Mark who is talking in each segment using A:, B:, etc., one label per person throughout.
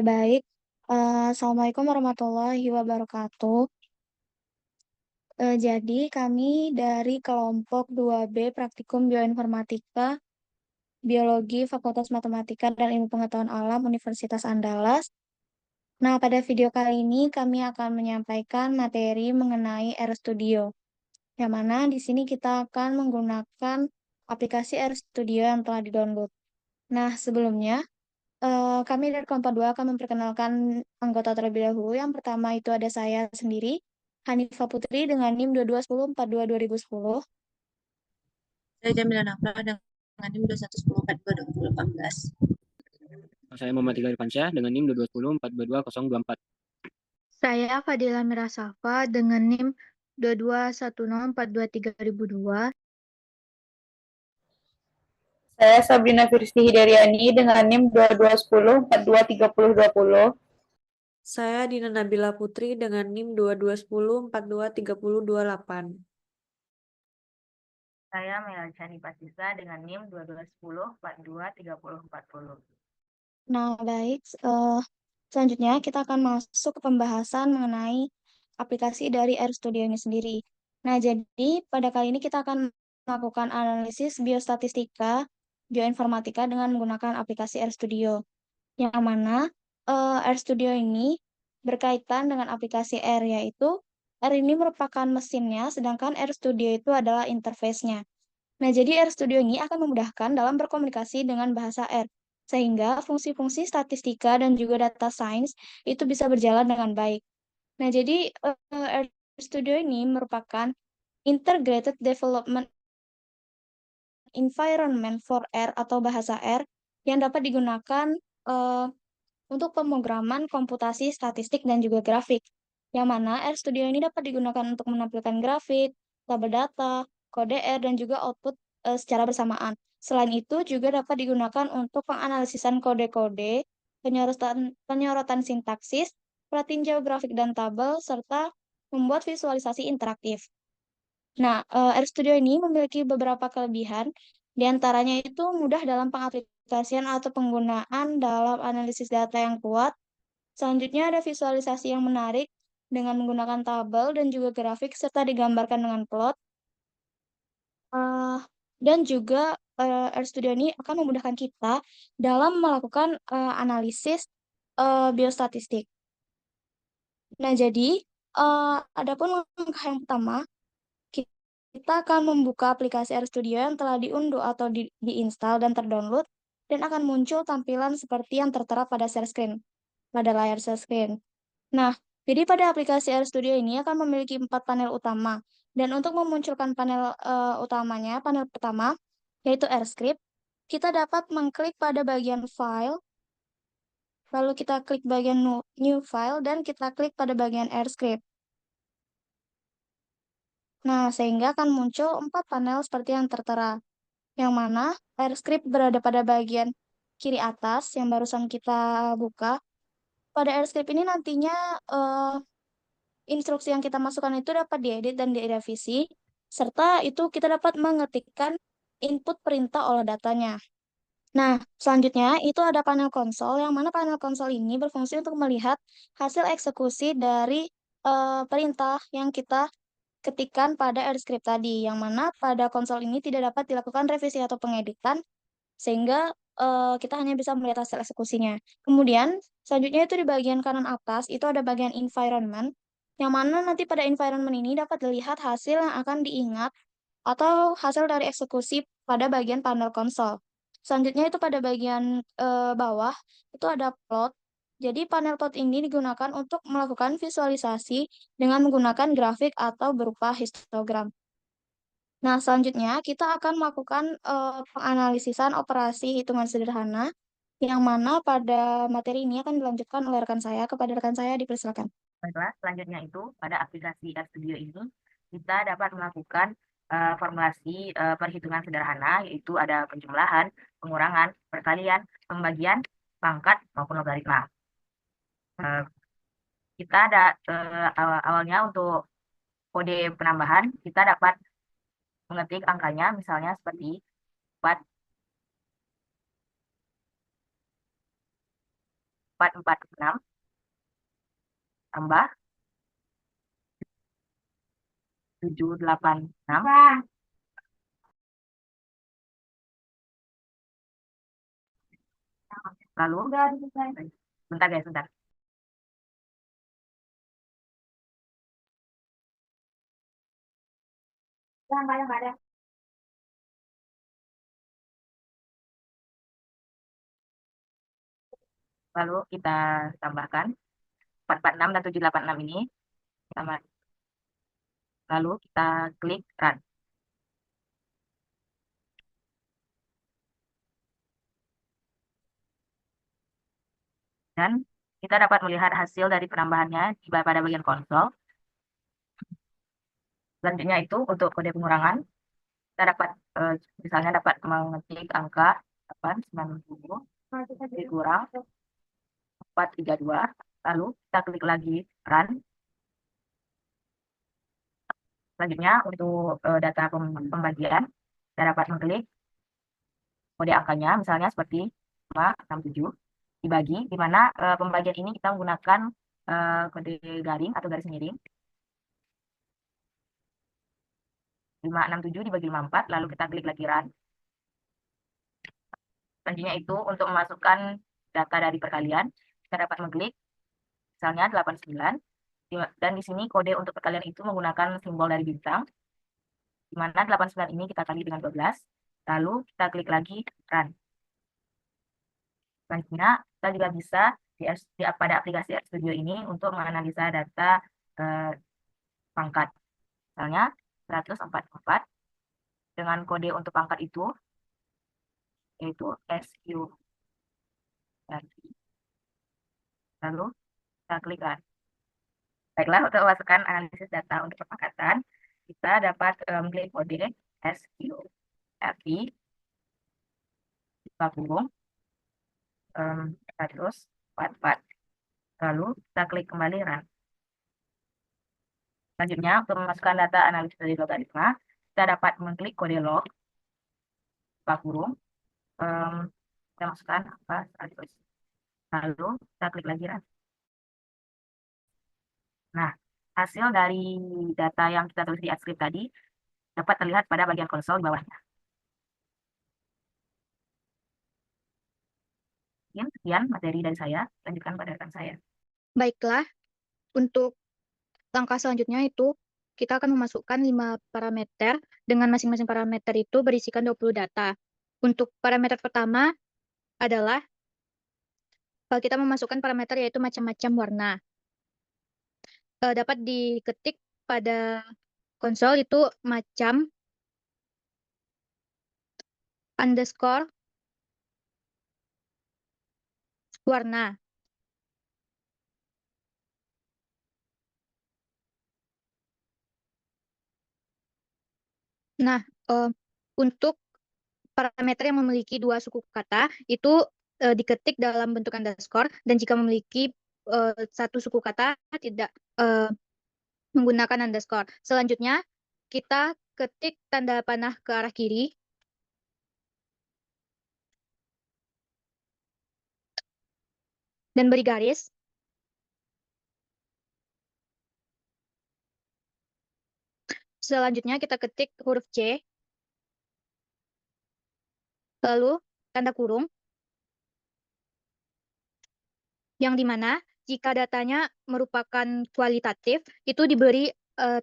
A: baik. Assalamualaikum warahmatullahi wabarakatuh. Jadi kami dari kelompok 2B Praktikum Bioinformatika, Biologi Fakultas Matematika dan Ilmu Pengetahuan Alam Universitas Andalas. Nah, pada video kali ini kami akan menyampaikan materi mengenai RStudio, yang mana di sini kita akan menggunakan aplikasi RStudio yang telah di-download. Nah, sebelumnya kami dari kelompok 2 akan memperkenalkan anggota terlebih dahulu. Yang pertama itu ada saya sendiri, Hanifah Putri dengan NIM 2210422010.
B: Saya Jamila Nafra dengan NIM 2110422018.
C: Saya Muhammad Tigor Irfansyah dengan NIM 2210422024.
D: Saya Fadila Mirasafa dengan NIM 2210423002.
E: Saya Sabrina Firsti Hidariani dengan NIM 2210423020.
F: Saya Dina Nabila Putri dengan NIM 2210423028.
G: Saya Melchani Pasisa dengan NIM 2210423040.
A: Nah, baik. Selanjutnya kita akan masuk ke pembahasan mengenai aplikasi dari RStudio ini sendiri. Nah, jadi pada kali ini kita akan melakukan analisis biostatistika, bioinformatika dengan menggunakan aplikasi RStudio. Yang mana RStudio ini berkaitan dengan aplikasi R, yaitu R ini merupakan mesinnya, sedangkan RStudio itu adalah interface-nya. Nah, jadi RStudio ini akan memudahkan dalam berkomunikasi dengan bahasa R, sehingga fungsi-fungsi statistika dan juga data science itu bisa berjalan dengan baik. Nah, jadi RStudio ini merupakan Integrated Development Environment for R atau bahasa R yang dapat digunakan untuk pemrograman komputasi statistik dan juga grafik, yang mana RStudio ini dapat digunakan untuk menampilkan grafik, tabel data, kode R, dan juga output secara bersamaan. Selain itu, juga dapat digunakan untuk penganalisisan kode-kode, penyorotan sintaksis, pratinjau grafik dan tabel, serta membuat visualisasi interaktif. Nah, RStudio ini memiliki beberapa kelebihan, di antaranya itu mudah dalam pengaplikasian atau penggunaan dalam analisis data yang kuat. Selanjutnya ada visualisasi yang menarik dengan menggunakan tabel dan juga grafik serta digambarkan dengan plot. Dan juga RStudio ini akan memudahkan kita dalam melakukan analisis biostatistik. Nah, jadi adapun langkah yang pertama, kita akan membuka aplikasi RStudio yang telah diunduh atau diinstal dan terdownload, dan akan muncul tampilan seperti yang tertera pada share screen, pada layar share screen. Nah, jadi pada aplikasi RStudio ini akan memiliki 4 panel utama. Dan untuk memunculkan panel utamanya, panel pertama, yaitu RScript, kita dapat mengklik pada bagian File, lalu kita klik bagian New File, dan kita klik pada bagian RScript. Nah, sehingga akan muncul 4 panel seperti yang tertera, yang mana RScript berada pada bagian kiri atas yang barusan kita buka. Pada RScript ini nantinya instruksi yang kita masukkan itu dapat diedit dan direvisi, serta itu kita dapat mengetikkan input perintah olah datanya. Nah, selanjutnya itu ada panel konsol, yang mana panel konsol ini berfungsi untuk melihat hasil eksekusi dari perintah yang kita ketikkan pada RScript tadi, yang mana pada konsol ini tidak dapat dilakukan revisi atau pengeditan, sehingga kita hanya bisa melihat hasil eksekusinya. Kemudian, selanjutnya itu di bagian kanan atas, itu ada bagian environment, yang mana nanti pada environment ini dapat dilihat hasil yang akan diingat atau hasil dari eksekusi pada bagian panel konsol. Selanjutnya itu pada bagian bawah, itu ada plot. Jadi panel plot ini digunakan untuk melakukan visualisasi dengan menggunakan grafik atau berupa histogram. Nah, selanjutnya kita akan melakukan penganalisisan operasi hitungan sederhana, yang mana pada materi ini akan dilanjutkan oleh rekan saya. Kepada rekan saya dipersilakan.
G: Baiklah, selanjutnya itu pada aplikasi RStudio ini kita dapat melakukan formulasi perhitungan sederhana, yaitu ada penjumlahan, pengurangan, perkalian, pembagian, pangkat, maupun logaritma. Kita ada awalnya untuk kode penambahan, kita dapat mengetik angkanya misalnya seperti 4 446 tambah 786 lalu bentar guys, bentar. Lalu kita tambahkan 446 dan 786 ini tambah. Lalu kita klik run. Dan kita dapat melihat hasil dari penambahannya pada bagian konsol. Selanjutnya itu untuk kode pengurangan, kita dapat misalnya dapat mengetik angka 890 dikurang 432, lalu kita klik lagi run. Selanjutnya untuk data pembagian, kita dapat mengklik kode angkanya, misalnya seperti 567 dibagi, di mana pembagian ini kita menggunakan kode garing atau garis miring. 567 dibagi 54, lalu kita klik lagi run. Selanjutnya itu untuk memasukkan data dari perkalian, kita dapat mengklik, misalnya 89, dan di sini kode untuk perkalian itu menggunakan simbol dari bintang, di mana 89 ini kita kali dengan 12, lalu kita klik lagi run. Selanjutnya, kita juga bisa pada aplikasi RStudio ini untuk menganalisa data pangkat. Misalnya 144 dengan kode untuk pangkat itu yaitu SQ. Lalu kita klik run. Baiklah, untuk memasukkan analisis data untuk perpangkatan, kita dapat mengklik kode SQ RI buka kurung 144. Lalu kita klik kembali run. Selanjutnya, untuk memasukkan data analisis dari logaritma, kita dapat mengklik kode log buka kurung, kita masukkan apa 100. Lalu kita klik lagi run. Nah, hasil dari data yang kita tulis di AdScript tadi dapat terlihat pada bagian konsol di bawahnya. Sekian materi dari saya, lanjutkan pada rekan saya.
D: Baiklah, untuk langkah selanjutnya itu kita akan memasukkan 5 parameter dengan masing-masing parameter itu berisikan 20 data. Untuk parameter pertama adalah kita memasukkan parameter yaitu macam-macam warna. Dapat diketik pada konsol itu macam underscore warna. Nah, untuk parameter yang memiliki 2 suku kata itu diketik dalam bentuk underscore, dan jika memiliki 1 suku kata tidak menggunakan underscore. Selanjutnya kita ketik tanda panah ke arah kiri. Dan beri garis. Selanjutnya kita ketik huruf C. Lalu tanda kurung. Yang dimana jika datanya merupakan kualitatif, itu diberi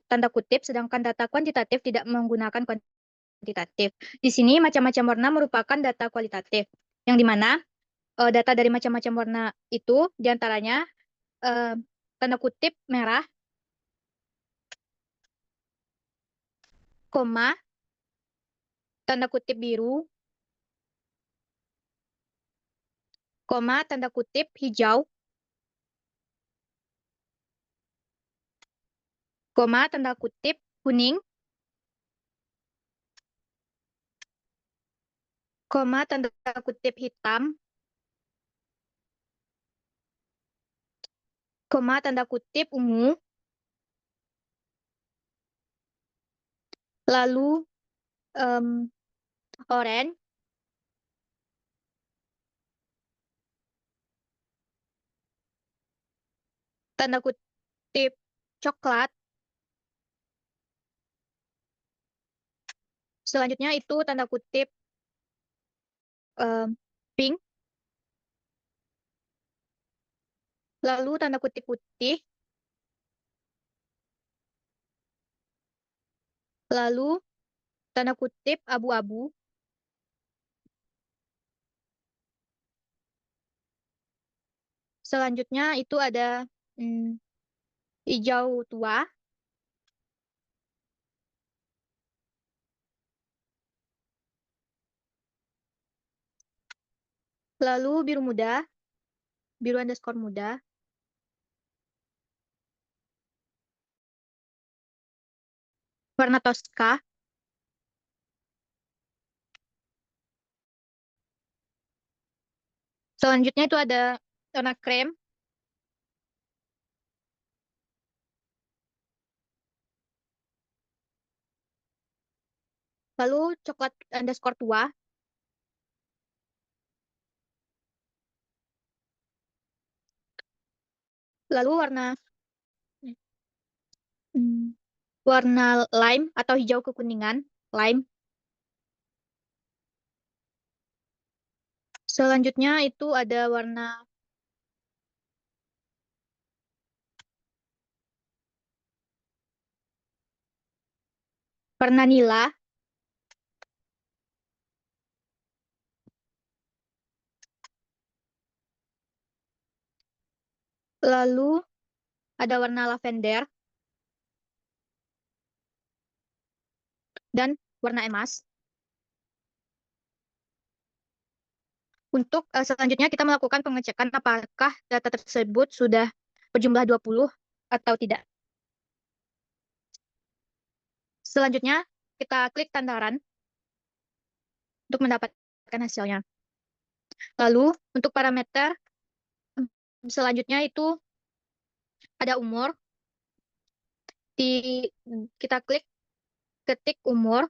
D: tanda kutip, sedangkan data kuantitatif tidak menggunakan kuantitatif. Di sini macam-macam warna merupakan data kualitatif. Yang dimana data dari macam-macam warna itu diantaranya tanda kutip merah, koma, tanda kutip biru, koma, tanda kutip hijau, koma, tanda kutip kuning, koma, tanda kutip hitam, koma, tanda kutip ungu, lalu oranye, tanda kutip coklat. Selanjutnya itu tanda kutip pink. Lalu tanda kutip putih. Lalu tanda kutip abu-abu. Selanjutnya itu ada hijau tua. Lalu biru muda, biru underscore muda. Warna toska. Selanjutnya itu ada warna krem. Lalu coklat underscore tua. Lalu warna lime atau hijau kekuningan, lime. Selanjutnya itu ada warna nila. Lalu ada warna lavender dan warna emas. Untuk selanjutnya kita melakukan pengecekan apakah data tersebut sudah berjumlah 20 atau tidak. Selanjutnya kita klik tanda run untuk mendapatkan hasilnya. Lalu untuk parameter selanjutnya itu ada umur. Kita klik ketik umur,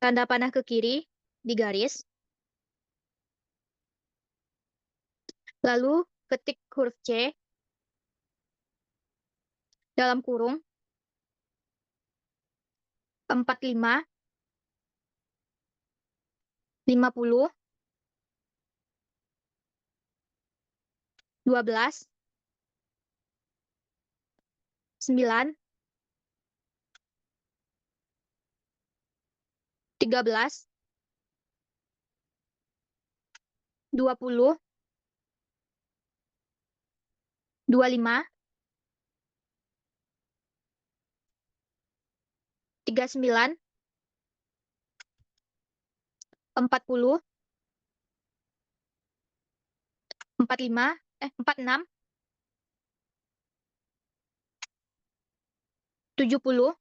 D: tanda panah ke kiri di garis. Lalu ketik huruf C dalam kurung 45, 50, 12, 9, 13, 20, 25, 39, 40, 45, 46, 70,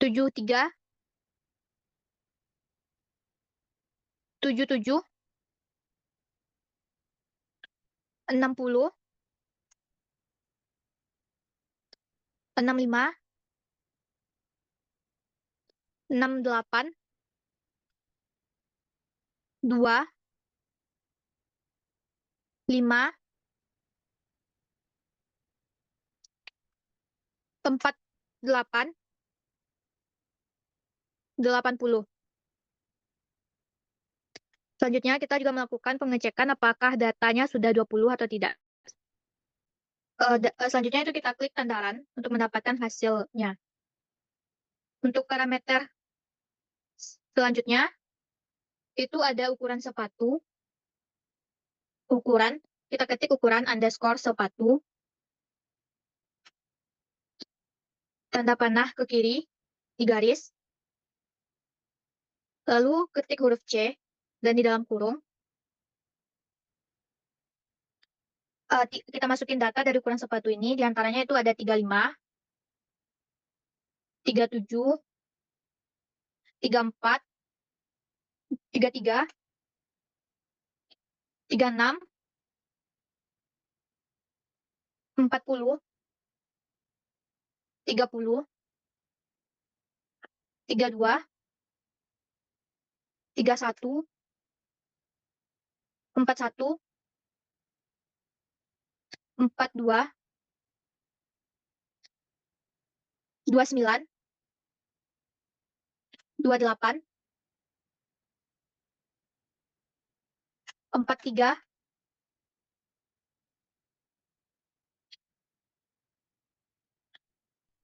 D: 73, 77, 60, 65, 68, 2, 5, 48, 80. Selanjutnya kita juga melakukan pengecekan apakah datanya sudah 20 atau tidak. Selanjutnya itu kita klik tanda run untuk mendapatkan hasilnya. Untuk parameter selanjutnya itu ada ukuran sepatu. Kita ketik ukuran underscore sepatu. Tanda panah ke kiri di garis. Lalu ketik huruf C dan di dalam kurung. Kita masukin data dari ukuran sepatu ini, diantaranya itu ada 35, 37, 34, 33, 36, 40, 30, 32, 31, 41, 42, 29, 28, 43,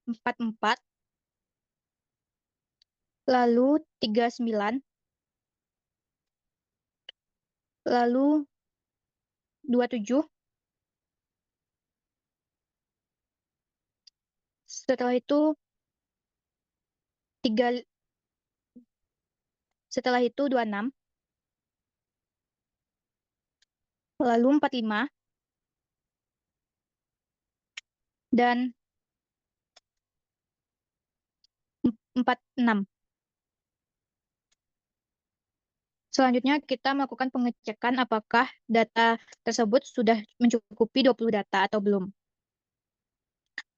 D: 44, lalu 39, lalu 27, setelah itu 26, lalu 45, dan 46. Selanjutnya kita melakukan pengecekan apakah data tersebut sudah mencukupi 20 data atau belum.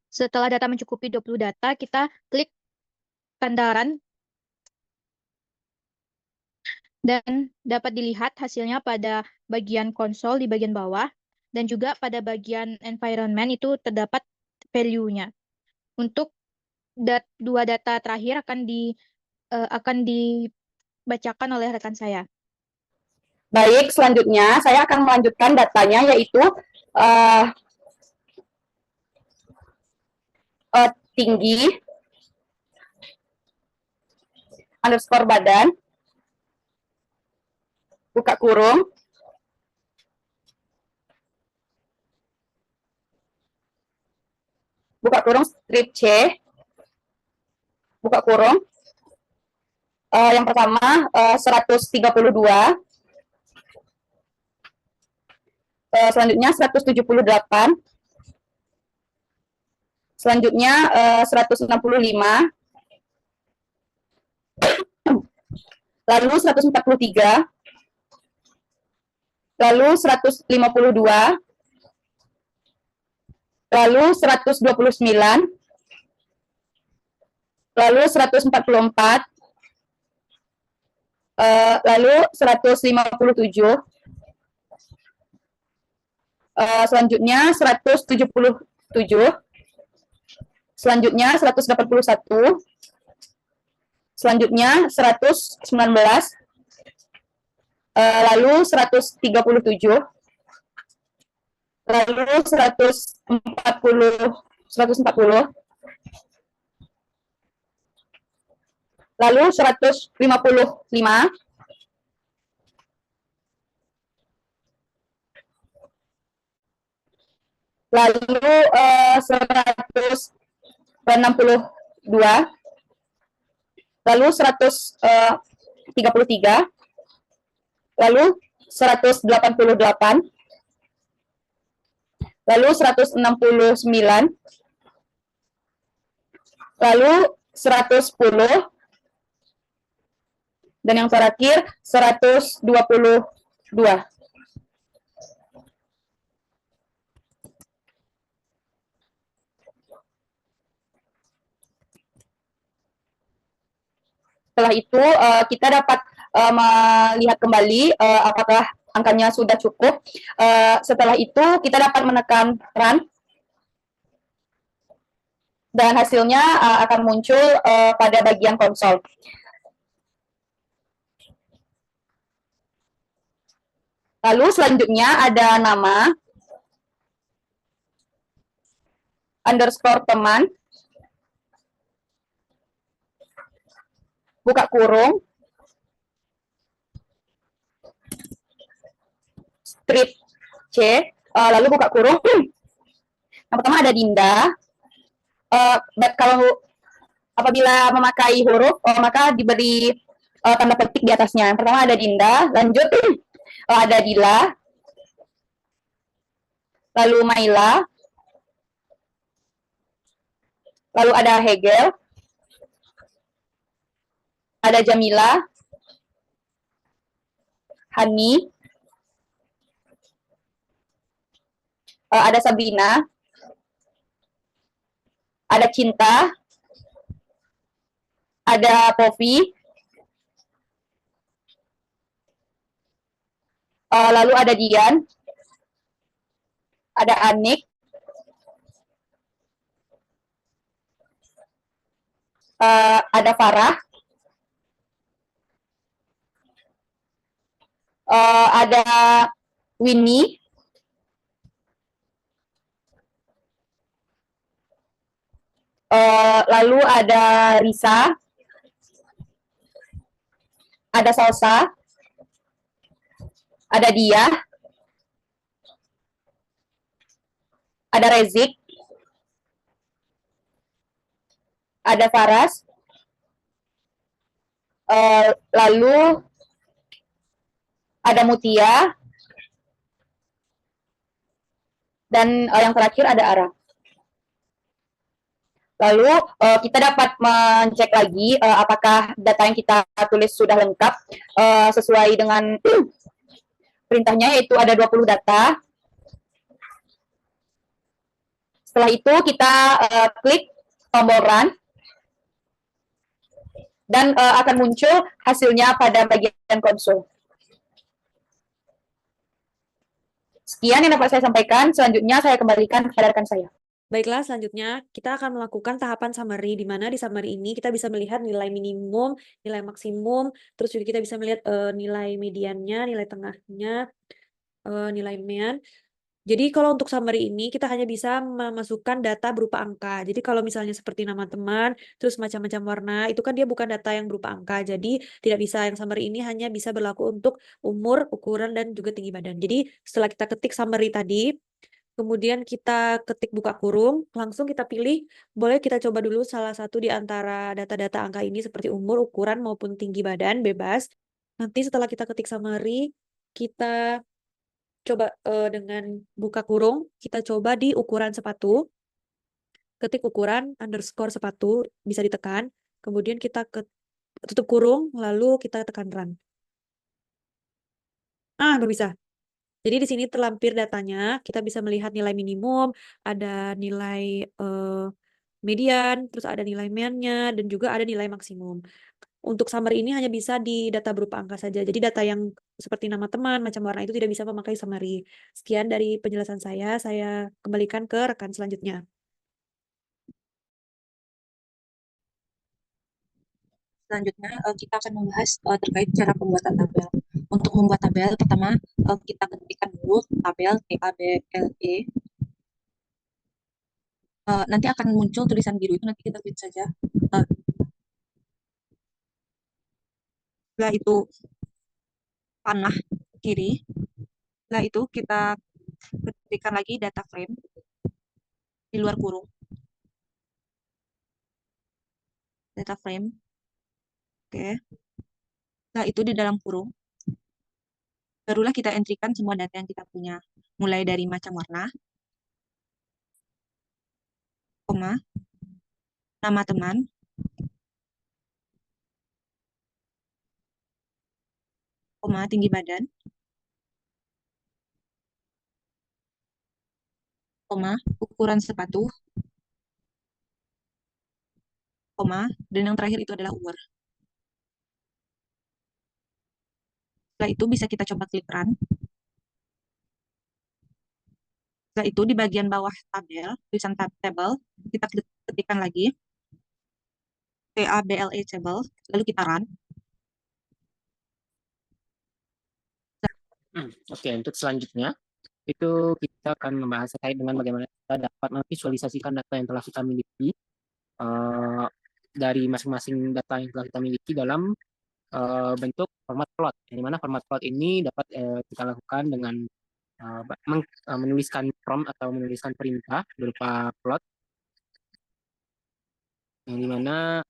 D: Setelah data mencukupi 20 data, kita klik tanda run dan dapat dilihat hasilnya pada bagian konsol di bagian bawah dan juga pada bagian environment itu terdapat value-nya. Untuk dua data terakhir akan dibacakan oleh rekan saya.
E: Baik, selanjutnya saya akan melanjutkan datanya, yaitu tinggi underscore badan, buka kurung, strip C, buka kurung. Yang pertama 132, selanjutnya 178, selanjutnya 165, lalu 143, lalu 152, lalu 129, lalu 144, lalu 157, selanjutnya 177, selanjutnya 181, selanjutnya 119, lalu 137, lalu 140, lalu 155, lalu 162, lalu 133, lalu 188, lalu 169, lalu 110, dan yang terakhir 122. Setelah itu kita dapat melihat kembali apakah angkanya sudah cukup. Setelah itu kita dapat menekan run dan hasilnya akan muncul pada bagian konsol. Lalu selanjutnya ada nama underscore teman, buka kurung, strip C, lalu buka kurung. Yang pertama ada Dinda. Kalau apabila memakai huruf, maka diberi tanda petik di atasnya. Yang pertama ada Dinda, lanjut ada Dila, lalu Maila, lalu ada Hegel, ada Jamila, Hani, ada Sabrina, ada Cinta, ada Povi, lalu ada Dian, ada Anik, ada Farah, ada Winnie, lalu ada Risa, ada Salsa, ada Dia, ada Rezik, ada Faras, lalu ada Mutia, dan yang terakhir ada Ara. Lalu kita dapat mencek lagi apakah data yang kita tulis sudah lengkap sesuai dengan perintahnya, yaitu ada 20 data. Setelah itu kita klik tombol run dan akan muncul hasilnya pada bagian konsol. Sekian yang dapat saya sampaikan. Selanjutnya saya kembalikan kepada rekan saya.
F: Baiklah, selanjutnya kita akan melakukan tahapan summary, di mana di summary ini kita bisa melihat nilai minimum, nilai maksimum, terus juga kita bisa melihat nilai mediannya, nilai tengahnya, nilai mean. Jadi kalau untuk summary ini kita hanya bisa memasukkan data berupa angka. Jadi kalau misalnya seperti nama teman, terus macam-macam warna, itu kan dia bukan data yang berupa angka. Jadi tidak bisa, yang summary ini hanya bisa berlaku untuk umur, ukuran, dan juga tinggi badan. Jadi setelah kita ketik summary tadi, kemudian kita ketik buka kurung, langsung kita pilih, boleh kita coba dulu salah satu di antara data-data angka ini seperti umur, ukuran, maupun tinggi badan, bebas. Nanti setelah kita ketik summary, kita coba dengan buka kurung, kita coba di ukuran sepatu, ketik ukuran underscore sepatu, bisa ditekan, kemudian kita tutup kurung, lalu kita tekan run. Baru bisa. Jadi di sini terlampir datanya, kita bisa melihat nilai minimum, ada nilai median, terus ada nilai mean-nya, dan juga ada nilai maksimum. Untuk summary ini hanya bisa di data berupa angka saja. Jadi data yang seperti nama teman, macam warna itu tidak bisa memakai summary. Sekian dari penjelasan saya kembalikan ke rekan selanjutnya.
B: Selanjutnya kita akan membahas terkait cara pembuatan tabel. Untuk membuat tabel, pertama kita ketikkan dulu tabel TABLE. Nanti akan muncul tulisan biru itu, nanti kita klik saja. Setelah itu panah kiri. Setelah itu kita ketikkan lagi data frame di luar kurung. Data frame. Oke. Setelah itu di dalam kurung. Barulah kita entrykan semua data yang kita punya. Mulai dari macam warna, koma, nama teman, koma, tinggi badan, koma, ukuran sepatu, koma, dan yang terakhir itu adalah umur. Setelah itu bisa kita coba klik run. Setelah itu di bagian bawah tabel, tulisan table, kita ketikkan lagi TABLE table, lalu kita run.
C: Oke, untuk selanjutnya itu kita akan membahas terkait dengan bagaimana kita dapat memvisualisasikan data yang telah kita miliki dari masing-masing data yang telah kita miliki dalam bentuk format plot. Di mana format plot ini dapat kita lakukan dengan menuliskan prompt atau menuliskan perintah berupa plot, yang dimana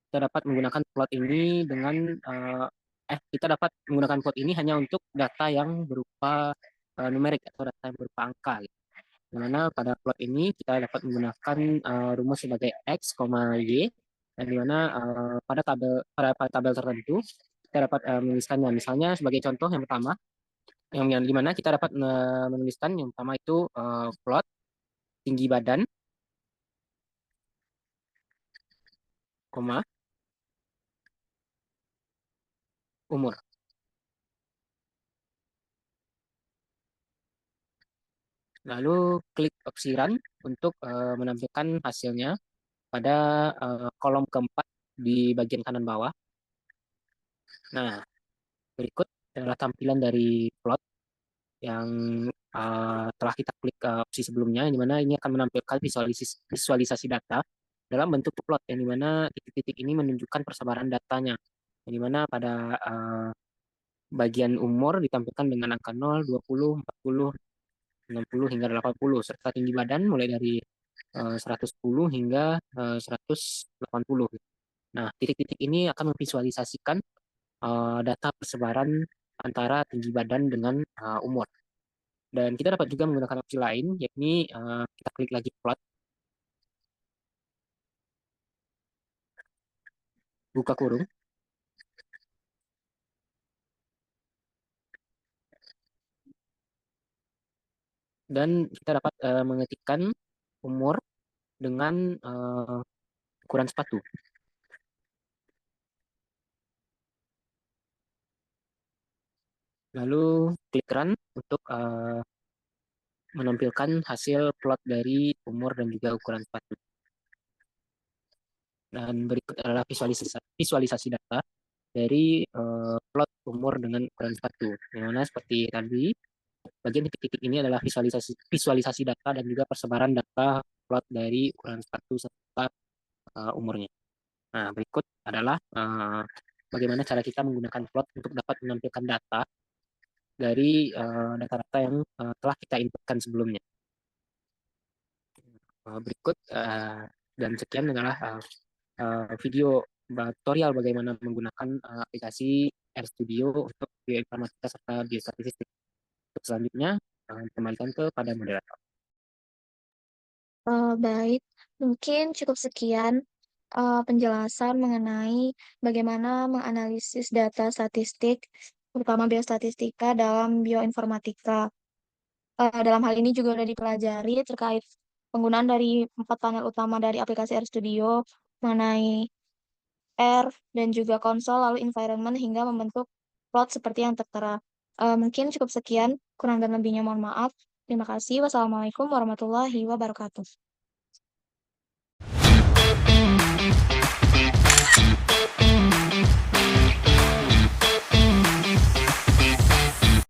C: kita dapat menggunakan plot ini dengan kita dapat menggunakan plot ini hanya untuk data yang berupa numerik atau data yang berupa angka. Gitu. Dimana pada plot ini kita dapat menggunakan rumus sebagai x, y, dan dimana pada tabel tertentu kita dapat menuliskannya. Misalnya sebagai contoh yang pertama, yang dimana kita dapat menuliskan yang pertama itu plot tinggi badan, koma, umur. Lalu klik opsi Run untuk menampilkan hasilnya pada kolom keempat di bagian kanan bawah. Nah, berikut adalah tampilan dari plot yang telah kita klik opsi sebelumnya, yang dimana ini akan menampilkan visualisasi data dalam bentuk plot, yang dimana titik-titik ini menunjukkan persebaran datanya, yang dimana pada bagian umur ditampilkan dengan angka 0, 20, 40, 60 hingga 80, serta tinggi badan mulai dari 110 hingga 180. Nah, titik-titik ini akan memvisualisasikan data persebaran antara tinggi badan dengan umur. Dan kita dapat juga menggunakan opsi lain, yakni kita klik lagi plot, buka kurung, dan kita dapat mengetikkan umur dengan ukuran sepatu. Lalu klik Run untuk menampilkan hasil plot dari umur dan juga ukuran sepatu. Dan berikut adalah visualisasi data dari plot umur dengan ukuran sepatu. Yang mana seperti tadi, bagian titik-titik ini adalah visualisasi data dan juga persebaran data plot dari ukuran sepatu serta umurnya. Nah, berikut adalah bagaimana cara kita menggunakan plot untuk dapat menampilkan data dari data-data yang telah kita inputkan sebelumnya. Berikut dan sekian adalah video tutorial bagaimana menggunakan aplikasi RStudio untuk bioinformatika serta biostatistik. Untuk selanjutnya, kembalikan kepada moderator.
A: Baik, mungkin cukup sekian penjelasan mengenai bagaimana menganalisis data statistik, terutama biostatistika dalam bioinformatika. Dalam hal ini juga sudah dipelajari terkait penggunaan dari 4 panel utama dari aplikasi RStudio mengenai R dan juga konsol, lalu environment hingga membentuk plot seperti yang tertera. Mungkin cukup sekian, kurang dan lebihnya mohon maaf. Terima kasih. Wassalamualaikum warahmatullahi wabarakatuh.